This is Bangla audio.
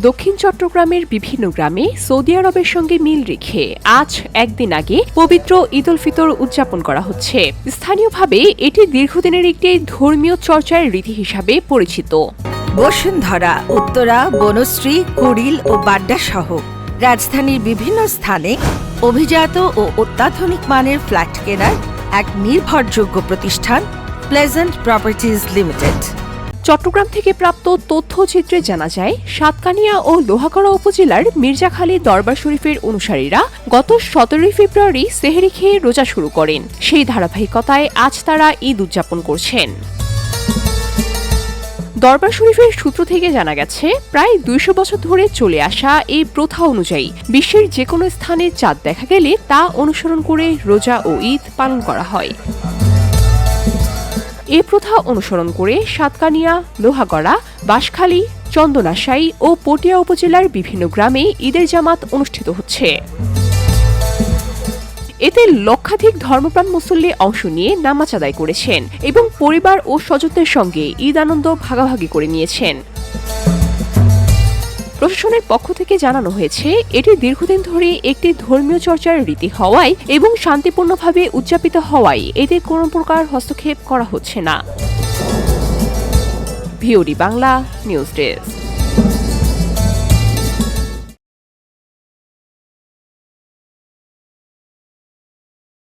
দক্ষিণ চট্টগ্রামের বিভিন্ন গ্রামে সৌদি আরবের সঙ্গে মিল রেখে আজ একদিন আগে পবিত্র ঈদ উল ফিতর উদযাপন করা হচ্ছে। স্থানীয়ভাবে এটি দীর্ঘদিনের একটি ধর্মীয় চর্চার রীতি হিসাবে পরিচিত। বসুন্ধরা, উত্তরা, বনশ্রী, কুড়িল ও বাড্ডা সহ রাজধানীর বিভিন্ন স্থানে অভিজাত ও অত্যাধুনিক মানের ফ্ল্যাট কেনার এক নির্ভরযোগ্য প্রতিষ্ঠান প্লেজেন্ট প্রপার্টিজ লিমিটেড। চট্টগ্রাম থেকে প্রাপ্ত তথ্যচিত্রে জানা যায়, সাতকানিয়া ও লোহাগড়া উপজেলার মির্জাখালী দরবার শরীফের অনুসারীরা গত 17 ফেব্রুয়ারি সেহরি খেয়ে রোজা শুরু করেন। সেই ধারাবাহিকতায় আজ তারা ঈদ উদযাপন করছেন। দরবার শরীফের সূত্র থেকে জানা গেছে, প্রায় 200 বছর ধরে চলে আসা এই প্রথা অনুযায়ী বিশ্বের যে কোনো স্থানে চাঁদ দেখা গেলে তা অনুসরণ করে রোজা ও ঈদ পালন করা হয়। এ প্রথা অনুসরণ করে সাতকানিয়া, লোহাগড়া, বাঁশখালী, চন্দনাশাই ও পটিয়া উপজেলার বিভিন্ন গ্রামে ঈদের জামাত অনুষ্ঠিত হচ্ছে। এতে লক্ষাধিক ধর্মপ্রাণ মুসল্লি অংশ নিয়ে নামাজ আদায় করেছেন এবং পরিবার ও স্বজনদের সঙ্গে ঈদ আনন্দ ভাগাভাগি করে নিয়েছেন। প্রশাসনের পক্ষ থেকে জানানো হয়েছে, এটি দীর্ঘদিন ধরে একটি ধর্মীয় চর্চার রীতি হওয়ায় এবং শান্তিপূর্ণভাবে উদযাপিত হওয়ায় এতে কোনো প্রকার হস্তক্ষেপ করা হচ্ছে না। VOD Bangla news desk.